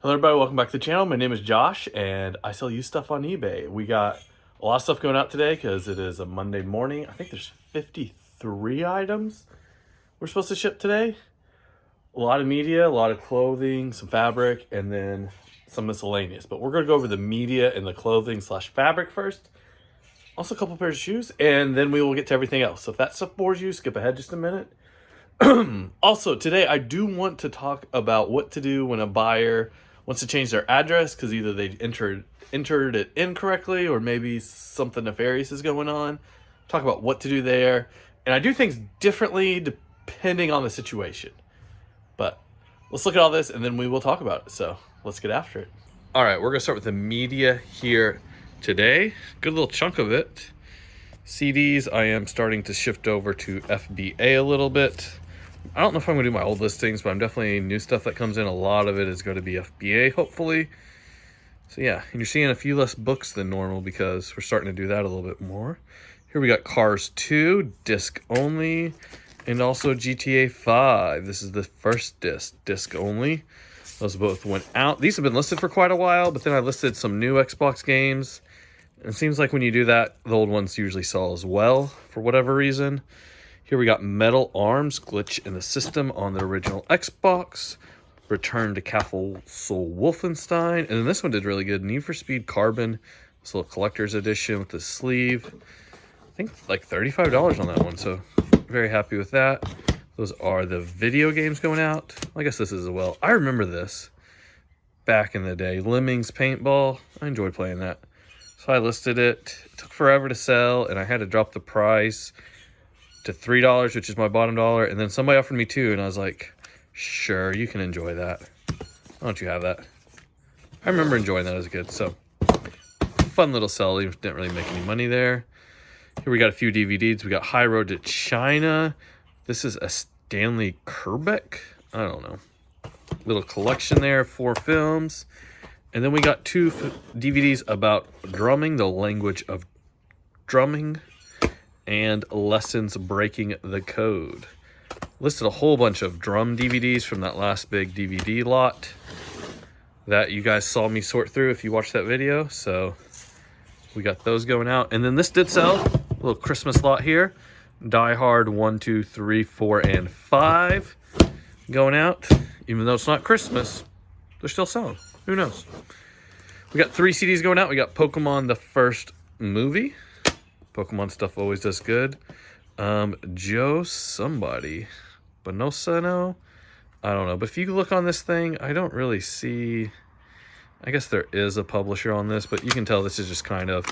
Hello everybody, welcome back to the channel. My name is Josh and I sell used stuff on eBay. We got a lot of stuff going out today because it is a Monday morning. I think there's 53 items we're supposed to ship today. A lot of media, a lot of clothing, some fabric, and then some miscellaneous. But we're going to go over the media and the clothing slash fabric first. Also a couple pairs of shoes, and then we will get to everything else. So if that stuff bores you, skip ahead just a minute. Also, today I do want to talk about what to do when a buyer wants to change their address because either they entered it incorrectly or maybe something nefarious is going on. Talk about what to do there. And I do things differently depending on the situation. But let's look at all this and then we will talk about it. So let's get after it. All right, we're going to start with the media here today. Good little chunk of it. CDs, I am starting to shift over to FBA a little bit. I don't know if I'm going to do my old listings, but I'm definitely new stuff that comes in. A lot of it is going to be FBA, hopefully. So yeah, and you're seeing a few less books than normal because we're starting to do that a little bit more. Here we got Cars 2, disc only, and also GTA 5. This is the first disc only. Those both went out. These have been listed for quite a while, but then I listed some new Xbox games. And it seems like when you do that, the old ones usually sell as well for whatever reason. Here we got Metal Arms, glitch in the system on the original Xbox. Return to Castle Wolfenstein. And then this one did really good. Need for Speed Carbon. This little collector's edition with the sleeve. I think like $35 on that one. So very happy with that. Those are the video games going out. I guess this is as well. I remember this back in the day. Lemmings Paintball. I enjoyed playing that. So I listed it. It took forever to sell and I had to drop the price to $3, which is my bottom dollar, and then somebody offered me $2, and I was like, sure, you can enjoy that. Why don't you have that? I remember enjoying that as a kid, so fun little sell. Even didn't really make any money there. Here we got a few DVDs. We got High Road to China. This is a Stanley Kubrick. I don't know. Little collection there, 4 films. And then we got 2 DVDs about drumming, the language of drumming, and lessons breaking the code. Listed a whole bunch of drum DVDs from that last big DVD lot that you guys saw me sort through if you watched that video. So we got those going out. And then this did sell. A little Christmas lot here. Die Hard 1, 2, 3, 4, and 5 going out. Even though it's not Christmas, they're still selling. Who knows? We got 3 CDs going out. We got Pokemon the first movie. Pokemon stuff always does good. Joe somebody. Bonosano? I don't know. But if you look on this thing, I don't really see... I guess there is a publisher on this, but you can tell this is just kind of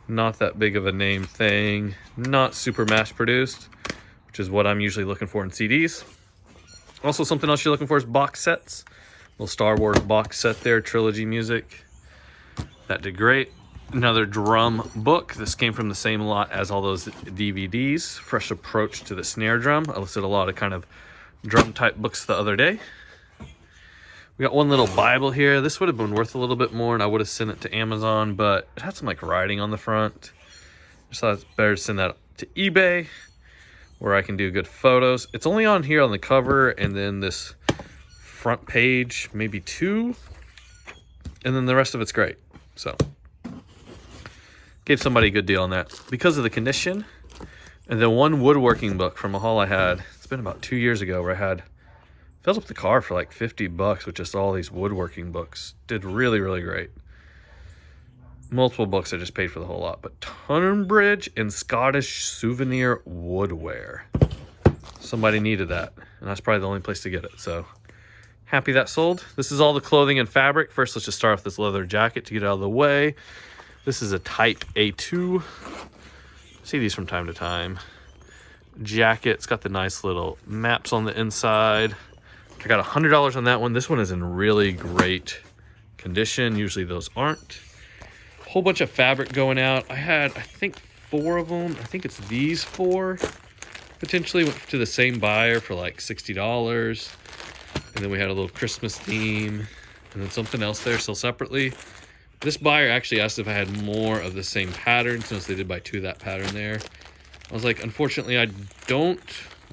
not that big of a name thing. Not super mass produced, which is what I'm usually looking for in CDs. Also, something else you're looking for is box sets. Little Star Wars box set there, trilogy music. That did great. Another drum book. This came from the same lot as all those DVDs. Fresh approach to the snare drum. I listed a lot of kind of drum type books the other day. We got one little Bible here. This would have been worth a little bit more and I would have sent it to Amazon, but it had some like writing on the front. Just thought it's better to send that to eBay where I can do good photos. It's only on here on the cover and then this front page, maybe 2. And then the rest of it's great. So gave somebody a good deal on that because of the condition. And then one woodworking book from a haul I had. It's been about 2 years ago where I had filled up the car for like $50 with just all these woodworking books. Did really, really great. Multiple books I just paid for the whole lot. But Tunbridge and Scottish souvenir woodware. Somebody needed that. And that's probably the only place to get it. So happy that sold. This is all the clothing and fabric. First, let's just start off this leather jacket to get out of the way. This is a type A2. See these from time to time. Jacket. It's got the nice little maps on the inside. I got $100 on that one. This one is in really great condition. Usually those aren't. Whole bunch of fabric going out. I had, I think, 4 of them. I think it's these 4. Potentially went to the same buyer for like $60. And then we had a little Christmas theme. And then something else there sold separately. This buyer actually asked if I had more of the same pattern since they did buy 2 of that pattern there. I was like, unfortunately, I don't,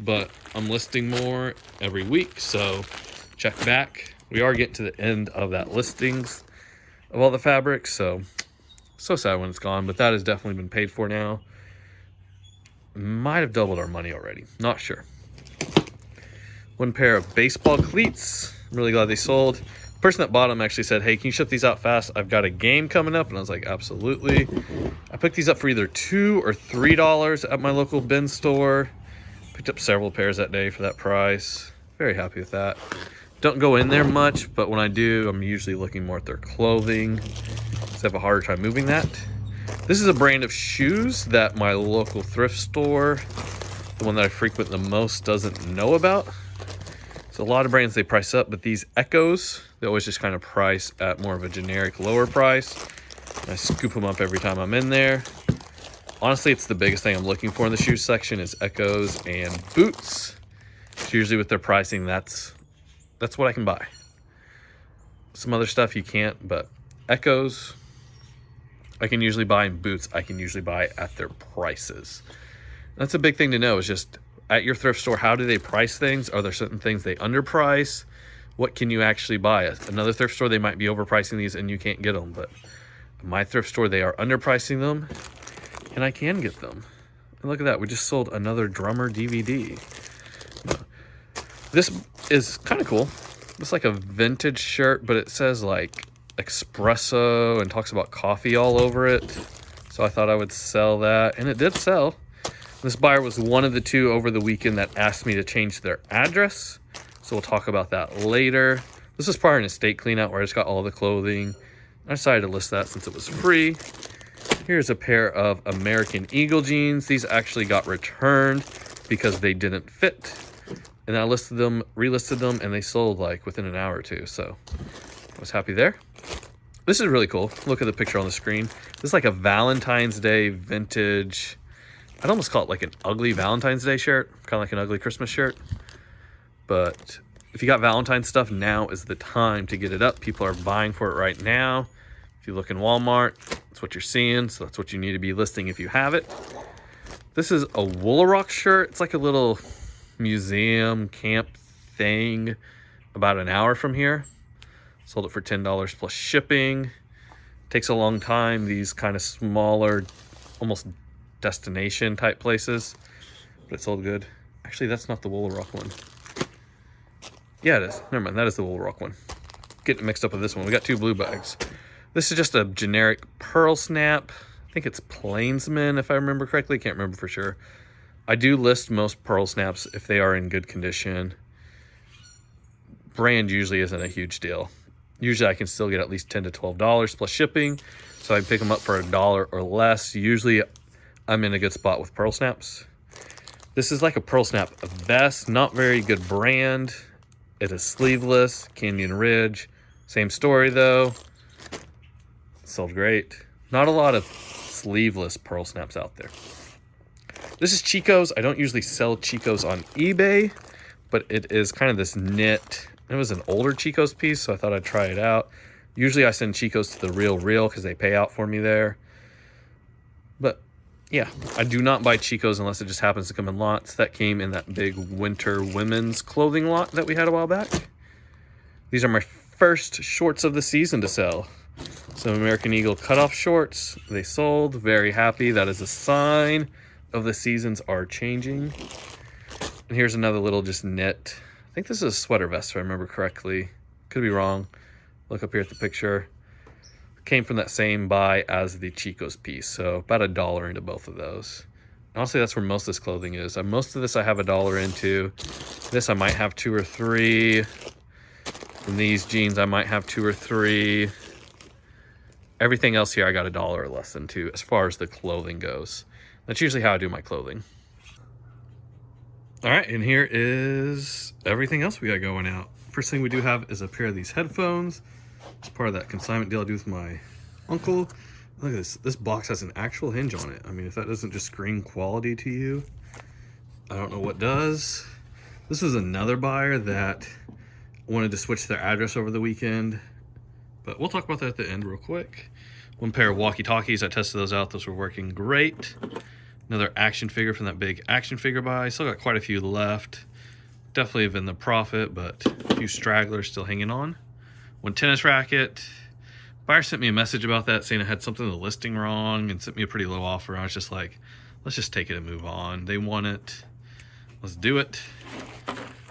but I'm listing more every week, so check back. we are getting to the end of that listings of all the fabrics, so sad when it's gone, but that has definitely been paid for now. Might have doubled our money already, not sure. One pair of baseball cleats. I'm really glad they sold. The person that bought them actually said, hey, can you ship these out fast? I've got a game coming up. And I was like, absolutely. I picked these up for either $2 or $3 at my local bin store. Picked up several pairs that day for that price. Very happy with that. Don't go in there much, but when I do, I'm usually looking more at their clothing. So I have a harder time moving that. This is a brand of shoes that my local thrift store, the one that I frequent the most, doesn't know about. So a lot of brands they price up, but these Echoes, they always just kind of price at more of a generic lower price. And I scoop them up every time I'm in there. Honestly, it's the biggest thing I'm looking for in the shoe section is Echoes and boots. So usually with their pricing, that's what I can buy. Some other stuff you can't, but Echoes I can usually buy, and boots I can usually buy at their prices. That's a big thing to know, is just at your thrift store, how do they price things? Are there certain things they underprice? What can you actually buy? Another thrift store, they might be overpricing these and you can't get them, but my thrift store, they are underpricing them and I can get them. And look at that, we just sold another Drummer DVD. This is kind of cool. It's like a vintage shirt, but it says like espresso and talks about coffee all over it. So I thought I would sell that, and it did sell. This buyer was one of the two over the weekend that asked me to change their address. So we'll talk about that later. This is part of an estate clean out where I just got all the clothing. I decided to list that since it was free. Here's a pair of American Eagle jeans. These actually got returned because they didn't fit. And I listed them, relisted them, and they sold like within an hour or two. So I was happy there. This is really cool. Look at the picture on the screen. This is like a Valentine's Day vintage. I'd almost call it like an ugly Valentine's Day shirt, kind of like an ugly Christmas shirt. But if you got Valentine's stuff, now is the time to get it up. People are vying for it right now. If you look in Walmart, that's what you're seeing. So that's what you need to be listing if you have it. This is a Woolarock shirt. It's like a little museum camp thing about an hour from here. Sold it for $10 plus shipping. Takes a long time. These kind of smaller, almost destination type places, but it sold good. Actually, that's not the Woolarock one. Yeah, it is. Never mind. That is the Woolarock one. Getting mixed up with this one. We got two blue bags. This is just a generic pearl snap. I think it's Plainsman, if I remember correctly. Can't remember for sure. I do list most pearl snaps if they are in good condition. Brand usually isn't a huge deal. Usually I can still get at least $10 to $12 plus shipping. So I pick them up for $1 or less. Usually I'm in a good spot with pearl snaps. This is like a pearl snap vest, not very good brand. It is sleeveless, Canyon Ridge. Same story though. Sold great. Not a lot of sleeveless pearl snaps out there. This is Chico's. I don't usually sell Chico's on eBay, but it is kind of this knit. It was an older Chico's piece, so I thought I'd try it out. Usually I send Chico's to the Real because they pay out for me there. But yeah, I do not buy Chico's unless it just happens to come in lots. That came in that big winter women's clothing lot that we had a while back. These are my first shorts of the season to sell. Some American Eagle cutoff shorts. They sold. Very happy. That is a sign of the seasons are changing. And here's another little just knit. I think this is a sweater vest if I remember correctly. Could be wrong. Look up here at the picture. Came from that same buy as the Chico's piece, so about $1 into both of those. Honestly, that's where most of this clothing is. Most of this I have $1 into. This I might have 2 or 3. And these jeans I might have 2 or 3. Everything else here I got $1 or less into as far as the clothing goes. That's usually how I do my clothing. All right, and here is everything else we got going out. First thing we do have is a pair of these headphones. It's part of that consignment deal I do with my uncle. Look at this. This box has an actual hinge on it. I mean, if that doesn't just scream quality to you, I don't know what does. This is another buyer that wanted to switch their address over the weekend, but we'll talk about that at the end real quick. One pair of walkie-talkies. I tested those out. Those were working great. Another action figure from that big action figure buy. Still got quite a few left. Definitely have been the profit, but a few stragglers still hanging on. One tennis racket. Buyer sent me a message about that saying I had something in the listing wrong and sent me a pretty low offer. I was just like, let's just take it and move on. They want it. Let's do it.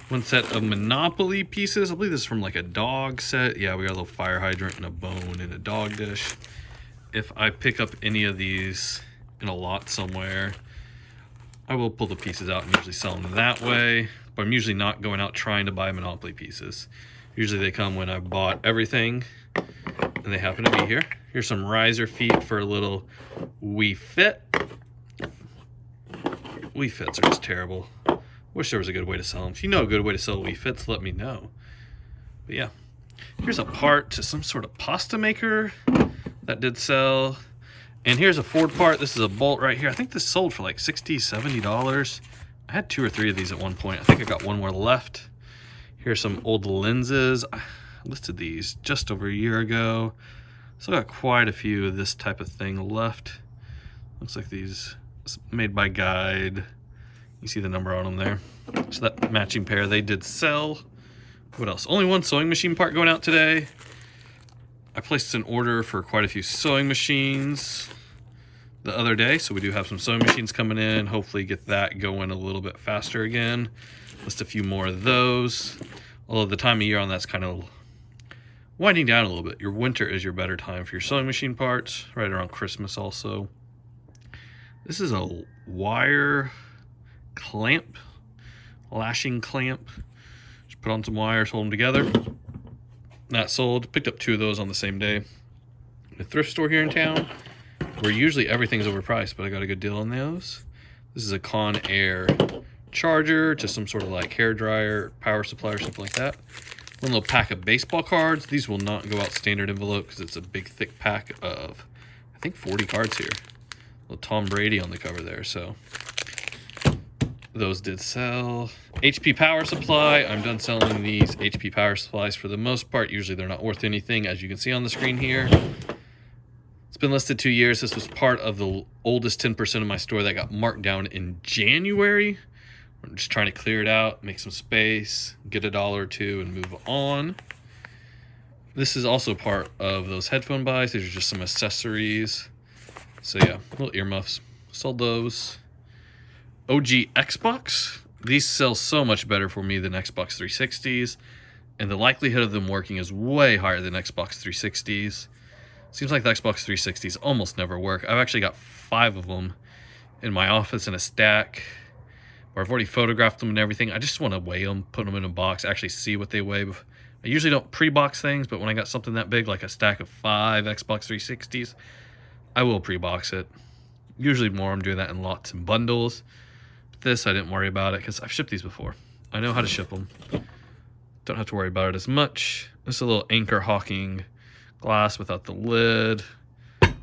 One set of Monopoly pieces. I believe this is from like a dog set. Yeah, we got a little fire hydrant and a bone and a dog dish. If I pick up any of these in a lot somewhere, I will pull the pieces out and usually sell them that way. But I'm usually not going out trying to buy Monopoly pieces. Usually they come when I bought everything and they happen to be here. Here's some riser feet for a little Wii Fit. Wii Fits are just terrible. Wish there was a good way to sell them. If you know a good way to sell Wii Fits, let me know. But yeah, here's a part to some sort of pasta maker that did sell. And here's a Ford part. This is a bolt right here. I think this sold for like $60, $70. I had 2 or 3 of these at one point. I think I got one more left. Here's some old lenses. I listed these just over a year ago. Still got quite a few of this type of thing left. Looks like these made by Guide. You see the number on them there. So that matching pair they did sell. What else? Only one sewing machine part going out today. I placed an order for quite a few sewing machines the other day, so we do have some sewing machines coming in. Hopefully get that going a little bit faster again. List a few more of those. Although the time of year on that's kind of winding down a little bit. Your winter is your better time for your sewing machine parts, right around Christmas also. This is a wire clamp, lashing clamp. Just put on some wires, hold them together. That sold. Picked up 2 of those on the same day. A thrift store here in town, where usually everything's overpriced, but I got a good deal on those. This is a Conair charger to some sort of like hair dryer, power supply, or something like that. One little pack of baseball cards. These will not go out standard envelope because it's a big thick pack of, I think, 40 cards here. Little Tom Brady on the cover there, so those did sell. HP power supply. I'm done selling these HP power supplies for the most part. Usually they're not worth anything, as you can see on the screen here. It's been listed 2 years. This was part of the oldest 10% of my store that got marked down in January. I'm just trying to clear it out, make some space, get $1 or 2 and move on. This is also part of those headphone buys. These are just some accessories. So yeah, little earmuffs. Sold those. OG Xbox. These sell so much better for me than Xbox 360s, and the likelihood of them working is way higher than Xbox 360s. Seems like the Xbox 360s almost never work. I've actually got 5 of them in my office in a stack, where I've already photographed them and everything. I just want to weigh them, put them in a box, actually see what they weigh. I usually don't pre-box things, but when I got something that big, like a stack of 5 Xbox 360s, I will pre-box it. Usually more, I'm doing that in lots and bundles. This I didn't worry about it because I've shipped these before. I know how to ship them. Don't have to worry about it as much. This is a little Anchor Hawking glass without the lid.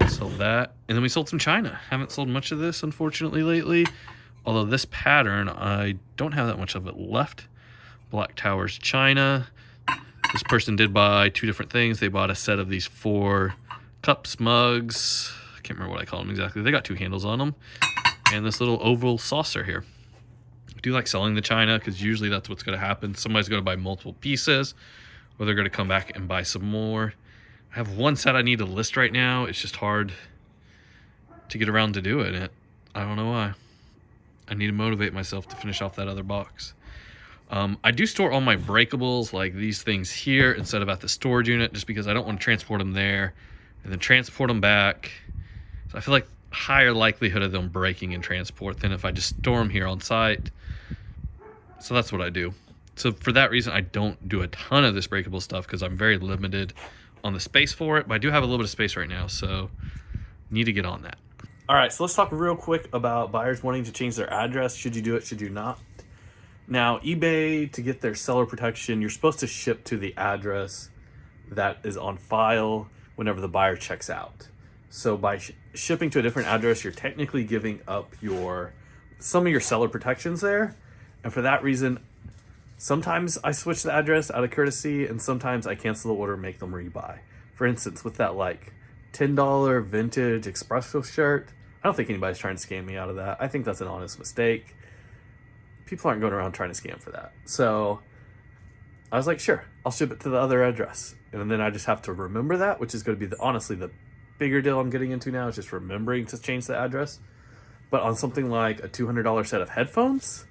Sold that. And then we sold some china. Haven't sold much of this, unfortunately, lately. Although this pattern, I don't have that much of it left. Black Towers china. This person did buy 2 different things. They bought a set of these 4 cups, mugs. I can't remember what I call them exactly. They got 2 handles on them. And this little oval saucer here. I do like selling the china because usually that's what's going to happen. Somebody's going to buy multiple pieces, or they're going to come back and buy some more. I have one set I need to list right now. It's just hard to get around to doing it. I don't know why. I need to motivate myself to finish off that other box. I do store all my breakables, like these things here, instead of at the storage unit, just because I don't want to transport them there and then transport them back. So I feel like higher likelihood of them breaking in transport than if I just store them here on site. So that's what I do. So for that reason, I don't do a ton of this breakable stuff because I'm very limited on the space for it, but I do have a little bit of space right now, so need to get on that. All right, so let's talk real quick about buyers wanting to change their address. Should you do it? Should you not? Now, eBay, to get their seller protection, you're supposed to ship to the address that is on file whenever the buyer checks out. So by shipping to a different address, you're technically giving up some of your seller protections there. And for that reason, sometimes I switch the address out of courtesy, and sometimes I cancel the order and make them rebuy. For instance, with that like $10 vintage espresso shirt, I don't think anybody's trying to scam me out of that. I think that's an honest mistake. People aren't going around trying to scam for that. So I was like, sure, I'll ship it to the other address. And then I just have to remember that, which is going to be honestly the bigger deal I'm getting into now, is just remembering to change the address. But on something like a $200 set of headphones,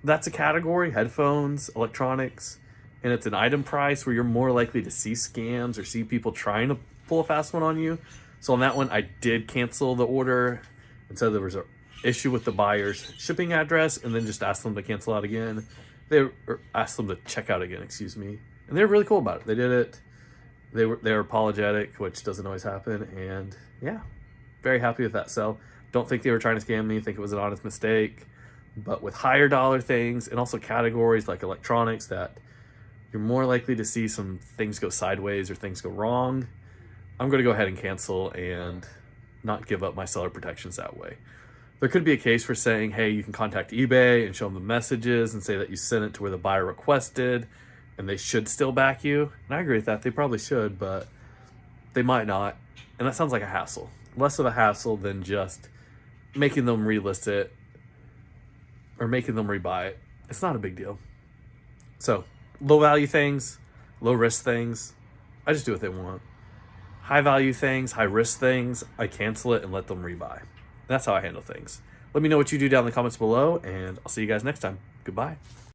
that's a category, headphones, electronics, and it's an item price where you're more likely to see scams or see people trying to pull a fast one on you. So on that one, I did cancel the order and said there was an issue with the buyer's shipping address, and then just asked them to cancel out again. Or asked them to check out again, excuse me. And they're really cool about it. They did it. They were apologetic, which doesn't always happen. And yeah, very happy with that sell. Don't think they were trying to scam me. Think it was an honest mistake. But with higher dollar things and also categories like electronics that you're more likely to see some things go sideways or things go wrong, I'm going to go ahead and cancel and not give up my seller protections that way. There could be a case for saying, hey, you can contact eBay and show them the messages and say that you sent it to where the buyer requested, and they should still back you. And I agree with that. They probably should, but they might not. And that sounds like a hassle. Less of a hassle than just making them relist it or making them rebuy it. It's not a big deal. So, low value things, low risk things, I just do what they want. High value things, high risk things, I cancel it and let them rebuy. That's how I handle things. Let me know what you do down in the comments below, and I'll see you guys next time. Goodbye.